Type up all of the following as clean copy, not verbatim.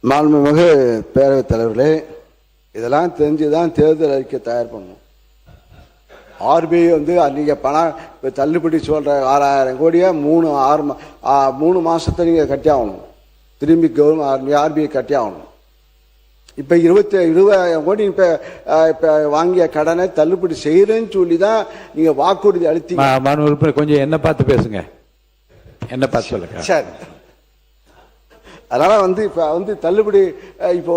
மாண்புமிகு பேரவைத் தலைவர்களே, இதெல்லாம் தெரிஞ்சுதான் தேர்தல் அறிக்கை தயார் பண்ணணும். ஆர்பிஐ நீங்கள் பணம் இப்போ தள்ளுபடி சொல்கிற 6000 கோடியை 3 மாதத்தை நீங்கள் கட்டி ஆகணும். திரும்பி ஆர்பிஐ கட்டி ஆகணும். இப்போ 20,000 கோடி இப்போ வாங்கிய கடனை தள்ளுபடி செய்கிறேன்னு சொல்லி தான் நீங்கள் வாக்குறுதி அளித்தீங்க. கொஞ்சம் என்ன பார்த்து பேசுங்க, என்ன பார்த்து சொல்லுங்க. சரி, அதனால் இப்போ தள்ளுபடி இப்போ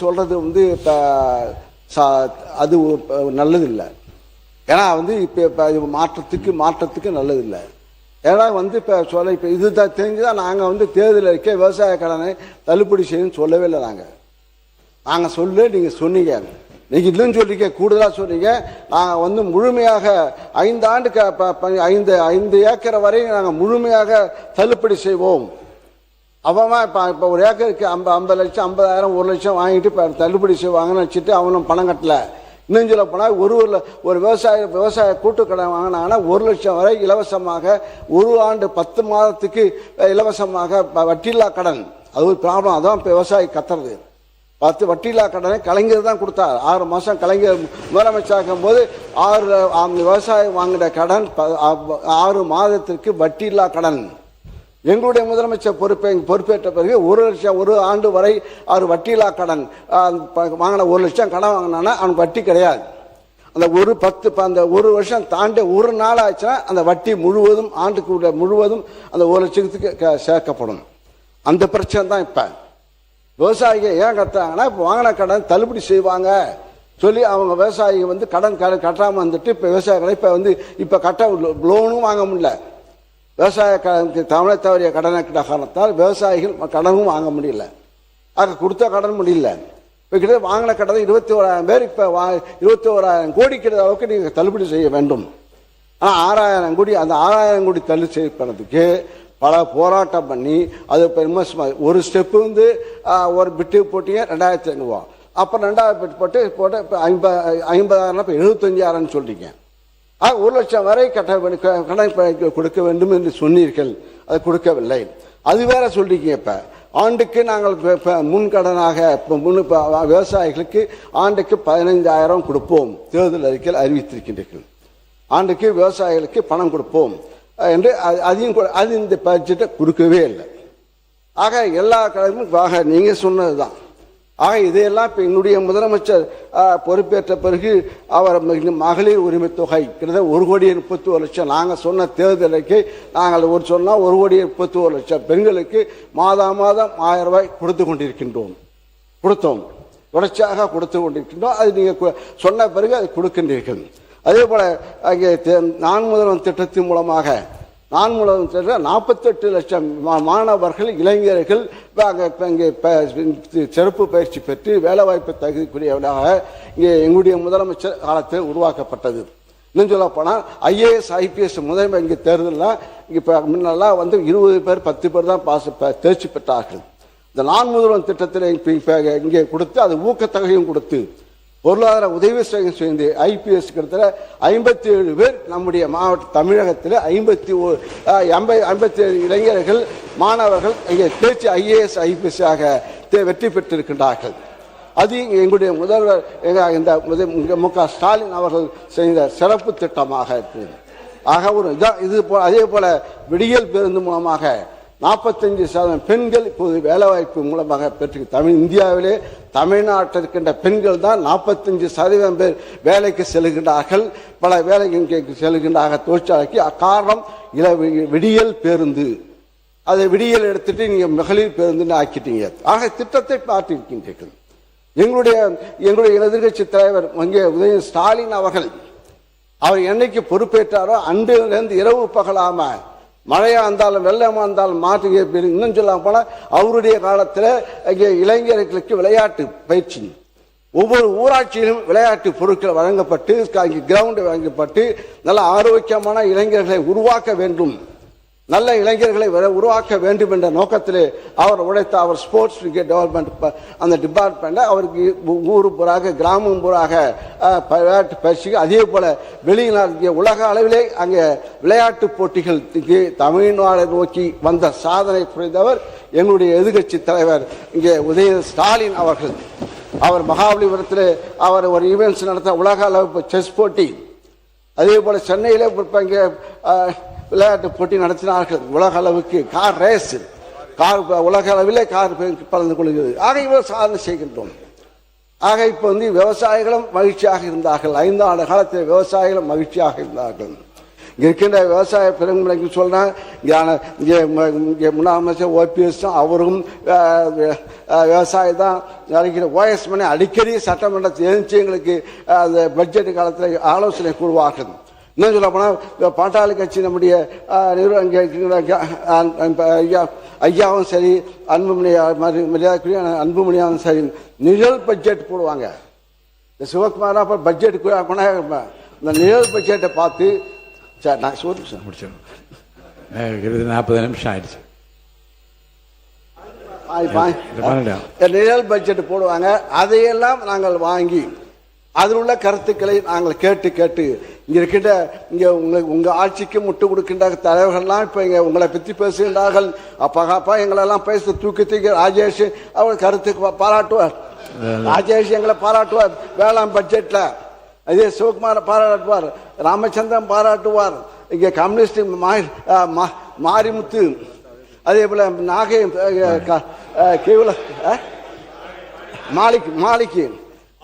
சொல்கிறது இப்போ அது நல்லதில்லை. ஏன்னா இப்போ மாற்றத்துக்கு நல்லதில்லை. ஏன்னா இப்போ இதுதான் தெரிஞ்சுதான் நாங்கள் தேர்தல் அறிக்கை விவசாய கடனை தள்ளுபடி செய்யணும்னு சொல்லவே இல்லை. நாங்கள் நீங்கள் சொன்னீங்க, நீங்கள் இல்லைன்னு சொல்லிக்க, கூடுதலாக சொன்னீங்க. நாங்கள் முழுமையாக 5 ஆண்டுக்கு 5 ஏக்கர் வரை நாங்கள் முழுமையாக தள்ளுபடி செய்வோம். அவன் இப்போ ஒரு ஏக்கருக்கு 50 லட்சம் 50,000 1 லட்சம் வாங்கிட்டு இப்போ தள்ளுபடி செய்வாங்கன்னு வச்சுட்டு அவனும் பணம் கட்டலை. இன்னும் சொல்ல போனால் ஒரு விவசாய கூட்டுக்கடன் வாங்கினாங்கன்னா 1 லட்சம் வரை இலவசமாக, 1 ஆண்டு 10 மாதத்துக்கு இலவசமாக வட்டியில்லா கடன். அது ஒரு ப்ராப்ளம். அதான் இப்போ விவசாயி கத்துறது. 10 வட்டியில்லா கடனை கலைஞர் தான் கொடுத்தார். 6 மாதம் கலைஞர் முதலமைச்சராகும் போது 6 விவசாயம் வாங்கின கடன் 6 மாதத்திற்கு வட்டியில்லா கடன். எங்களுடைய முதலமைச்சர் பொறுப்பேற்ற பிறகு 1 லட்சம் 1 ஆண்டு வரை அவர் வட்டியில்லா கடன் வாங்கின 1 லட்சம் கடன் வாங்கினான்னா அவனுக்கு வட்டி கிடையாது. அந்த அந்த 1 வருஷம் தாண்டி 1 நாள் ஆச்சுன்னா அந்த வட்டி முழுவதும் ஆண்டுக்கு முழுவதும் அந்த 1 லட்சத்துக்கு சேர்க்கப்படும். அந்த பிரச்சனை தான் இப்போ விவசாயிகள் ஏன் கட்டுறாங்கன்னா, இப்போ வாங்கின கடன் தள்ளுபடி செய்வாங்க சொல்லி அவங்க விவசாயிகள் கடன் கட்டாமல் வந்துட்டு இப்போ விவசாயிகளை இப்போ கட்ட லோனும் வாங்க முடியல. விவசாய தமிழை தவறிய கடனை காரணத்தால் விவசாயிகள் கடனும் வாங்க முடியல. ஆக கொடுத்த கடன் முடியல. இப்போ கிட்ட வாங்கின கடன் 21,000 பேர் இப்போ 21,000 கோடி கிட்ட அளவுக்கு நீங்கள் தள்ளுபடி செய்ய வேண்டும். ஆனால் 6,000 கோடி, அந்த 6,000 கோடி தள்ளுபடி செய்யப்படுறதுக்கு பல போராட்டம் பண்ணி அது இப்போ இன்வெஸ்ட்மெண்ட் ஒரு ஸ்டெப்பு ஒரு பிட்டு போட்டிங்க 2,500 ரூபா. அப்புறம் 2வது பிட்டு போட்டு இப்போ 50,000 இப்போ 75,000 சொல்றீங்க. 1 லட்சம் வரை கடன் கொடுக்க வேண்டும் என்று சொன்னீர்கள், அது கொடுக்கவில்லை. அது வேற சொல்றீங்க. இப்போ ஆண்டுக்கு நாங்கள் முன்கடனாக விவசாயிகளுக்கு ஆண்டுக்கு 15,000 கொடுப்போம் தேர்தல் அறிக்கையில் அறிவித்திருக்கின்றீர்கள். ஆண்டுக்கு விவசாயிகளுக்கு பணம் கொடுப்போம் என்று அது இந்த பட்ஜெட்டை கொடுக்கவே இல்லை. ஆக எல்லா கடனும் நீங்கள் சொன்னது தான். ஆக இதையெல்லாம் இப்போ என்னுடைய முதலமைச்சர் பொறுப்பேற்ற பிறகு அவர் மகளிர் உரிமை தொகை கிட்டத்தட்ட 1,31,00,000 நாங்கள் சொன்ன தேர்தல் அறிக்கை நாங்கள் சொன்னால் 1,31,00,000 பெண்களுக்கு மாதம் 1,000 ரூபாய் கொடுத்தோம், தொடர்ச்சியாக கொடுத்து கொண்டிருக்கின்றோம். அது நீங்கள் சொன்ன பிறகு அது கொடுக்கின்றீர்கள். அதே போல அங்கே நான் முதல்வன் திட்டத்தின் மூலமாக 48 லட்சம் மாணவர்கள் இளைஞர்கள் இங்கே சிறப்பு பயிற்சி பெற்று வேலைவாய்ப்பு தகுதிக்குரியவர்களாக இங்கே எங்களுடைய முதலமைச்சர் காலத்தில் உருவாக்கப்பட்டது. இன்னும் சொல்ல போனால் IAS IPS முதன்மை இங்கே தேர்தலில் இப்போ முன்னெல்லாம் 20 பேர் 10 பேர் தான் தேர்ச்சி பெற்றார்கள். இந்த நான் முதல்வன் திட்டத்தில் இப்போ இங்கே கொடுத்து அது ஊக்கத்தொகையும் கொடுத்து பொருளாதார உதவி செய்து IPS கிட்டத்தட்ட 57 பேர் நம்முடைய தமிழகத்தில் 57 இளைஞர்கள் மாணவர்கள் இங்கே தேர்ச்சி IAS IPS ஆக வெற்றி பெற்றிருக்கின்றார்கள். அது எங்களுடைய முதல்வர் இந்த MK ஸ்டாலின் அவர்கள் செய்த சிறப்பு திட்டமாக இருக்கிறது. ஆக அதே போல விடியல் பேருந்து மூலமாக 45% பெண்கள் இப்போது வேலைவாய்ப்பு மூலமாக பெற்று இந்தியாவிலே தமிழ்நாட்டில் இருக்கின்ற பெண்கள் தான் 45% பேர் வேலைக்கு செல்கின்றார்கள். பல வேலைக்கு செல்கின்றார்கள் தொழிற்சாலைக்கு. காரணம் விடியல் பேருந்து. அதை விடியல் எடுத்துட்டு நீங்க மகளிர் பேருந்துன்னு ஆக்கிட்டீங்க. ஆக திட்டத்தை மாற்றிருக்கின்றீர்கள். எங்களுடைய எதிர்கட்சி தலைவர் உதய ஸ்டாலின் அவர்கள் அவர் என்னைக்கு பொறுப்பேற்றாரோ அன்றிலிருந்து இரவு பகலாம மழையா இருந்தாலும் வெள்ளமா இருந்தாலும் மாற்றி இன்னும் சொல்ல போனா அவருடைய காலத்தில் இங்கே இளைஞர்களுக்கு விளையாட்டு பயிற்சி ஒவ்வொரு ஊராட்சியிலும் விளையாட்டு பொருட்கள் வழங்கப்பட்டு கிரவுண்டு வழங்கப்பட்டு நல்ல ஆரோக்கியமான இளைஞர்களை உருவாக்க வேண்டும் நல்ல இளைஞர்களை உருவாக்க வேண்டும் என்ற நோக்கத்திலே அவர் உழைத்த அவர் ஸ்போர்ட்ஸ் டெவலப்மெண்ட் அந்த டிபார்ட்மெண்ட்டை அவருக்கு ஊர் பூராக கிராமம் பூராக விளையாட்டு பயிற்சி, அதே போல வெளிநாட்டு உலக அளவிலே அங்கே விளையாட்டு போட்டிகளுக்கு தமிழ்நாடு நோக்கி வந்த சாதனை புரிந்தவர் எங்களுடைய எதிர்கட்சி தலைவர் இங்கே உதயநிதி ஸ்டாலின் அவர்கள். அவர் மகாபலிபுரத்தில் அவர் ஒரு ஈவெண்ட்ஸ் நடத்த உலக அளவு செஸ் போட்டி, அதே போல சென்னையிலே இங்கே விளையாட்டு போட்டி நடத்தினார்கள். உலக அளவுக்கு கார் ரேஸ், கார் உலக அளவிலே கார் கலந்து கொள்கிறது. ஆக இவர் சாதனை செய்கின்றோம். ஆக இப்போ விவசாயிகளும் மகிழ்ச்சியாக இருந்தார்கள். 5 ஆண்டு காலத்தில் விவசாயிகளும் மகிழ்ச்சியாக இருந்தார்கள். இங்கே இருக்கின்ற விவசாய பெருமைக்கு சொல்றேன், இங்கே முன்னாள் அமைச்சர் ஓபிஎஸ் தான், அவரும் விவசாயி தான். ஓஎஸ் மணி அடிக்கடி சட்டமன்றத்தில் எழுந்து எங்களுக்கு அந்த பட்ஜெட் காலத்தில் ஆலோசனை கூறுவார்கள். இன்னும் சொல்ல போனால் பாட்டாளி கட்சி நம்முடைய ஐயாவும் சரி, மரியாதைக்குரிய அன்புமணியாவும் சரி, நிழல் பட்ஜெட் போடுவாங்க. இந்த சிவகுமாரா பட்ஜெட் போனால் இந்த நிழல் பட்ஜெட்டை பார்த்து சார் நான் சொல்லுங்க சார் முடிச்சிடும். 40 நிமிஷம் ஆயிடுச்சு. நிழல் பட்ஜெட் போடுவாங்க. அதையெல்லாம் நாங்கள் வாங்கி அதில் உள்ள கருத்துக்களை நாங்கள் கேட்டு கேட்டு இங்கே இருக்கின்ற உங்கள் ஆட்சிக்கு முட்டு கொடுக்கின்ற தலைவர்கள்லாம் இப்போ இங்கே உங்களை பற்றி பேசுகின்றார்கள். அப்பா எங்களெல்லாம் பேச தூக்கி ராஜேஷ் அவர் கருத்துக்கு பாராட்டுவார். ராஜேஷ் எங்களை பாராட்டுவார் வேளாண் பட்ஜெட்டில். அதே சிவகுமாரை பாராட்டுவார், ராமச்சந்திரன் பாராட்டுவார், இங்கே கம்யூனிஸ்ட் மாரிமுத்து, அதே போல நாகை கேவல மாலிக்கு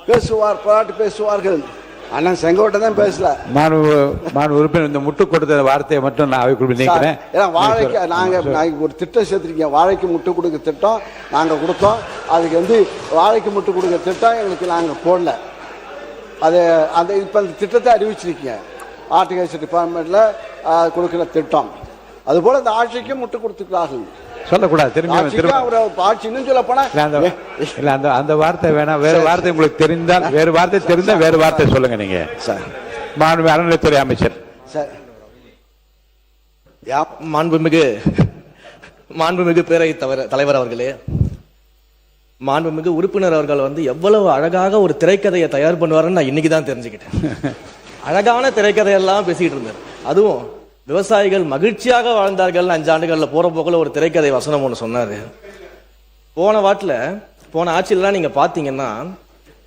பேசுவார், பாராட்டு பேசுவார்கள். அண்ணன் செங்கோட்டை தான் பேசல. உறுப்பினர் இந்த முட்டு கொடுத்த வார்த்தையை மட்டும் நான் அவைக்குள் நினைக்கிறேன். ஏன்னா வாழைக்கு நாங்கள் ஒரு திட்டம் சேர்த்துருக்கீங்க, வாழைக்கு முட்டு கொடுக்க திட்டம் நாங்கள் கொடுத்தோம். அதுக்கு வாழைக்கு முட்டு கொடுக்க திட்டம் எங்களுக்கு நாங்கள் போடல. அது அந்த இப்போ அந்த திட்டத்தை அறிவிச்சிருக்கீங்க, ஹார்டிகல்ச்சர் டிபார்ட்மெண்ட்டில் கொடுக்குற திட்டம். அதுபோல் இந்த ஆட்சிக்கும் முட்டு கொடுத்துக்கிறார்கள். சொல்லக்கூடாது, திரும்பி சொல்ல போனா அந்த வார்த்தை வேணாம். வேற வார்த்தை உங்களுக்கு தெரிந்தால் வேறு வார்த்தை தெரிந்தால் வேறு வார்த்தை சொல்லுங்க. நீங்க சார் அறநிலையத்துறை அமைச்சர் சார், மாண்புமிகு பேரவைத் தலைவர் அவர்களே, மாண்புமிகு உறுப்பினர் அவர்கள் எவ்வளவு அழகாக ஒரு திரைக்கதையை தயார் பண்ணுவாருன்னு நான் இன்னைக்கு தான் தெரிஞ்சுக்கிட்டேன். அழகான திரைக்கதையெல்லாம் பேசிக்கிட்டு இருந்தார். அதுவும் விவசாயிகள் மகிழ்ச்சியாக வாழ்ந்தார்கள் 5 ஆண்டுகள்ல போற போக்குல ஒரு திரைக்கதை வசனம் ஒன்று சொன்னாரு. போன ஆட்சியிலாம் நீங்க பாத்தீங்கன்னா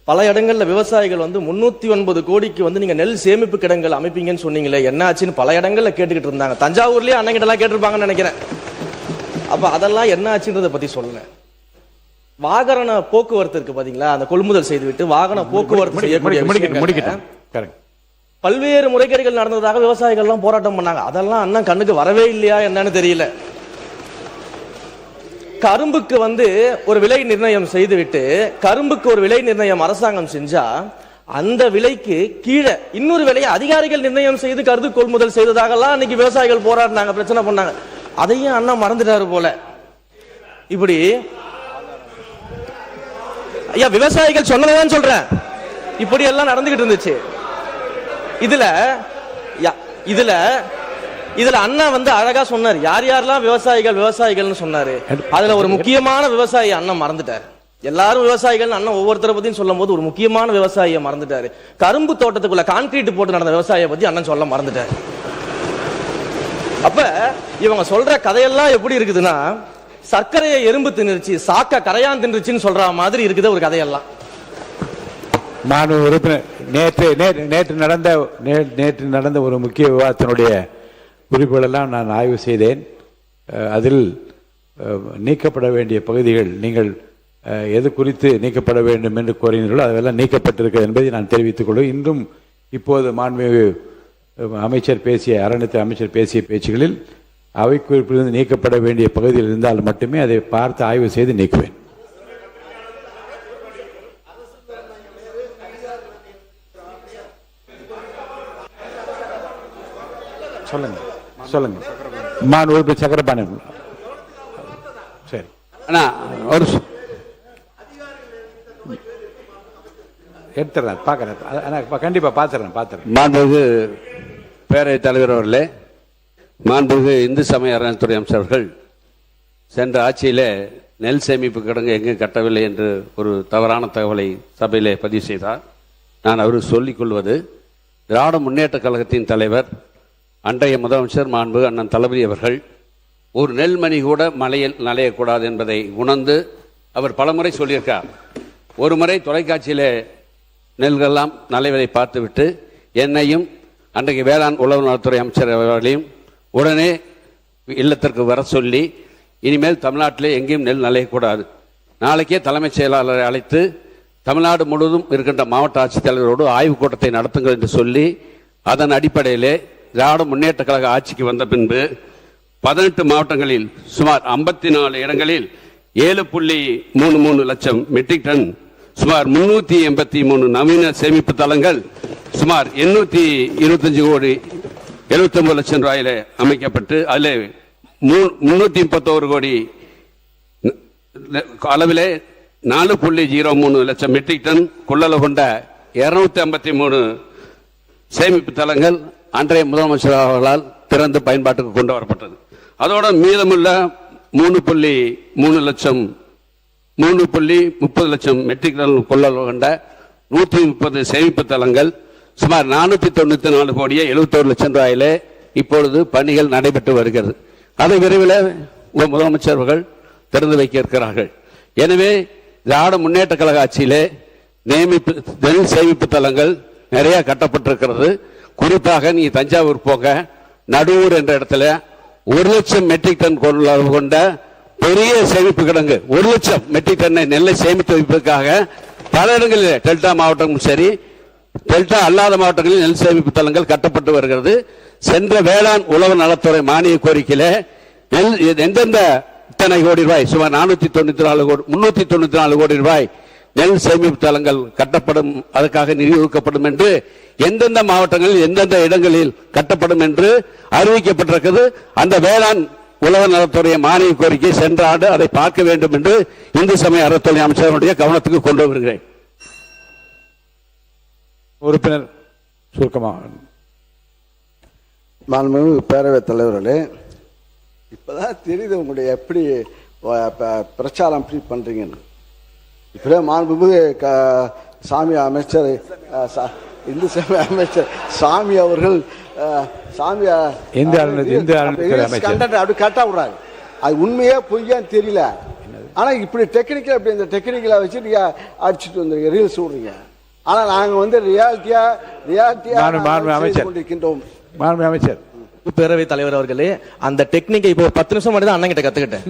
பல இடங்கள்ல விவசாயிகள் 309 கோடிக்கு நீங்க நெல் சேமிப்பு கிடங்குகள் அமைப்பீங்கன்னு சொன்னீங்களே, என்ன ஆச்சுன்னு பல இடங்கள்ல கேட்டுக்கிட்டு இருந்தாங்க. தஞ்சாவூர்லயே அண்ணங்கிட்ட எல்லாம் கேட்டிருப்பாங்கன்னு நினைக்கிறேன். அப்ப அதெல்லாம் என்ன ஆச்சுன்றதை பத்தி சொல்லுங்க. வாகன போக்குவரத்து இருக்கு பாத்தீங்களா, அந்த கொள்முதல் செய்துவிட்டு வாகன போக்குவரத்து செய்யக்கூடிய பல்வேறு முறைகேடுகள் நடந்ததாக விவசாயிகள் எல்லாம் போராட்டம் பண்ணாங்க. அதெல்லாம் அண்ணன் கண்ணுக்கு வரவே இல்லையா என்னன்னு தெரியல. கரும்புக்கு ஒரு விலை நிர்ணயம் செய்துவிட்டு, கரும்புக்கு ஒரு விலை நிர்ணயம் அரசாங்கம் செஞ்சா அந்த விலைக்கு கீழே இன்னொரு விலையை அதிகாரிகள் நிர்ணயம் செய்து கருது கொள்முதல் செய்ததாகலாம் அன்னைக்கு விவசாயிகள் போராடினாங்க, பிரச்சனை பண்ணாங்க. அதையும் அண்ணன் மறந்துட்டாரு போல. இப்படி ஐயா விவசாயிகள் சொன்னதான் சொல்றேன், இப்படி எல்லாம் நடந்துகிட்டு இருந்துச்சு. இதுல அண்ணா அழகா சொன்னார், யார் யாரெல்லாம் விவசாயிகள்னு சொன்னாரு. அதுல ஒரு முக்கியமான விவசாயி அண்ணன் மறந்துட்டாரு. எல்லாரும் விவசாயிகள் அண்ணன் ஒவ்வொருத்தரை பத்தியும் சொல்லும் போது ஒரு முக்கியமான விவசாயியை மறந்துட்டாரு. கரும்பு தோட்டத்துக்குள்ள கான்கிரீட் போட்டு நடந்த விவசாயியை பத்தி அண்ணன் சொல்ல மறந்துட்டாரு. அப்ப இவங்க சொல்ற கதையெல்லாம் எப்படி இருக்குதுன்னா, சர்க்கரையை எறும்பு தின்னுருச்சு, சாக்க கரையான் தின்றுச்சுன்னு சொல்ற மாதிரி இருக்குது ஒரு கதையெல்லாம். நேற்று நடந்த ஒரு முக்கிய விவாதத்தினுடைய குறிப்புகளெல்லாம் நான் ஆய்வு செய்தேன். அதில் நீக்கப்பட வேண்டிய பகுதிகள் நீங்கள் எது குறித்து நீக்கப்பட வேண்டும் என்று கோரினீர்களோ அதெல்லாம் நீக்கப்பட்டிருக்கிறது என்பதை நான் தெரிவித்துக் கொள்வேன். இன்றும் இப்போது மாண்புமிகு அறநிலையத்துறை அமைச்சர் பேசிய பேச்சுகளில் அவை குறிப்பிலிருந்து நீக்கப்பட வேண்டிய பகுதியில் இருந்தால் மட்டுமே அதை பார்த்து ஆய்வு செய்து நீக்குவேன். சொல்லுங்க உறுப்பினர் சக்கரபாணி. சரி அண்ணா ஒரு எடுத்துறேன், பார்க்கறேன், கண்டிப்பா பார்த்துறேன். மாண்புமிகு பேரவைத் தலைவர் அவர்களே, மாண்புமிகு இந்து சமய அறநிலையத்துறை அமைச்சர்கள் சென்ற ஆட்சியிலே நெல் சேமிப்பு கிடங்கு எங்கும் கட்டவில்லை என்று ஒரு தவறான தகவலை சபையிலே பதிவு செய்தார். நான் அவருக்கு சொல்லிக் கொள்வது, திராவிட முன்னேற்ற கழகத்தின் தலைவர் அன்றைய முதலமைச்சர் மாண்புமிகு அண்ணன் தளபதி அவர்கள் ஒரு நெல்மணி கூட மலையில் நனையக்கூடாது என்பதை உணர்ந்து அவர் பலமுறை சொல்லியிருக்கார். ஒரு முறை தொலைக்காட்சியிலே நெல்களெல்லாம் நலைவதை பார்த்துவிட்டு என்னையும் அன்றைக்கு வேளாண் உழவு நலத்துறை அமைச்சர் அவர்களையும் உடனே இல்லத்திற்கு வர சொல்லி, இனிமேல் தமிழ்நாட்டிலே எங்கேயும் நெல் நலையக்கூடாது, நாளைக்கே தலைமைச் செயலாளரை அழைத்து தமிழ்நாடு முழுவதும் இருக்கின்ற மாவட்ட ஆட்சித்தலைவரோடு ஆய்வுக் கூட்டத்தை நடத்துங்கள் என்று சொல்லி, அதன் அடிப்படையிலே திராவிட முன்னேற்ற கழக ஆட்சிக்கு வந்த பின்பு 18 மாவட்டங்களில் சுமார் 54 இடங்களில் 7.33 லட்சம் மெட்ரிக் டன், சுமார் 383 நவீன சேமிப்பு தளங்கள், சுமார் 825 கோடி 79 லட்சம் ரூபாயில அமைக்கப்பட்டு அதில் 331 கோடி அளவிலே 4.03 லட்சம் மெட்ரிக் டன் கொள்ளளவு கொண்ட 253 சேமிப்பு தளங்கள் அன்றைய முதலமைச்சர் அவர்களால் திறந்து பயன்பாட்டுக்கு கொண்டு வரப்பட்டது. அதோட மீதமுள்ள 3.30 லட்சம் மெட்ரிக் டன் கொள்ளளவு கொண்ட 130 சேமிப்பு தளங்கள், சுமார் 494 கோடியே 71 லட்சம் ரூபாயிலே இப்பொழுது பணிகள் நடைபெற்று வருகிறது. அதை விரைவில் முதலமைச்சர்கள் திறந்து வைக்க இருக்கிறார்கள். எனவே திராவிட முன்னேற்ற கழக ஆட்சியிலே நெல் சேமிப்பு தளங்கள் நிறைய கட்டப்பட்டிருக்கிறது. குறிப்பாக நீ தஞ்சாவூர் போக, நடுவூர் என்ற இடத்துல 1 லட்சம் மெட்ரிக் டன் கொண்ட பெரிய சேமிப்பு கிடங்கு, 1 லட்சம் மெட்ரிக் டன்னை நெல்லை சேமித்து வைப்பதற்காக பல இடங்களில் டெல்டா மாவட்டமும் சரி, டெல்டா அல்லாத மாவட்டங்களில் நெல் சேமிப்பு தளங்கள் கட்டப்பட்டு வருகிறது. சென்ற வேளாண் உழவு நலத்துறை மானிய கோரிக்கையில எந்தெந்த இத்தனை கோடி ரூபாய், சுமார் 394 கோடி ரூபாய் நெல் சேமிப்பு தளங்கள் கட்டப்படும், அதற்காக நிதி ஒதுக்கப்படும் என்று எந்தெந்த மாவட்டங்களில் எந்தெந்த இடங்களில் கட்டப்படும் என்று அறிவிக்கப்பட்டிருக்கிறது. அந்த வேளாண் உழவு நலத்துறை மானிய கோரிக்கை சென்ற ஆண்டு அதை பார்க்க வேண்டும் என்று இந்து சமய அறத்துறை அமைச்சருடைய கவனத்துக்கு கொண்டு வருகிறேன். உறுப்பினர் சுருக்கமாக. மாண்புமிகு பேரவைத் தலைவர்களே, இப்பதான் தெரியுது உங்களுடைய எப்படி பிரச்சாரம் எப்படி பண்றீங்கன்னு. இப்படியே மாண்புமிகு சாமி அமைச்சர், இந்து சமய அமைச்சர் சாமி அவர்கள் அப்படி கட்டா விடுறாரு. அது உண்மையே பொய்யான்னு தெரியல. ஆனா இப்படி டெக்னிக்கல், அப்படி இந்த டெக்னிக்கலா வச்சு நீங்க அடிச்சுட்டு வந்துருங்க, ரீல்ஸ் விடுறீங்க. ஆனா நாங்க ரியாலிட்டியா கொண்டிருக்கின்றோம். அமைச்சர் பேரவைத் தலைவர் அவர்களே, அந்த டெக்னிக்கை இப்போ 10 நிமிஷம் மட்டும் தான் அண்ணன் கிட்ட கத்துக்கிட்டேன்.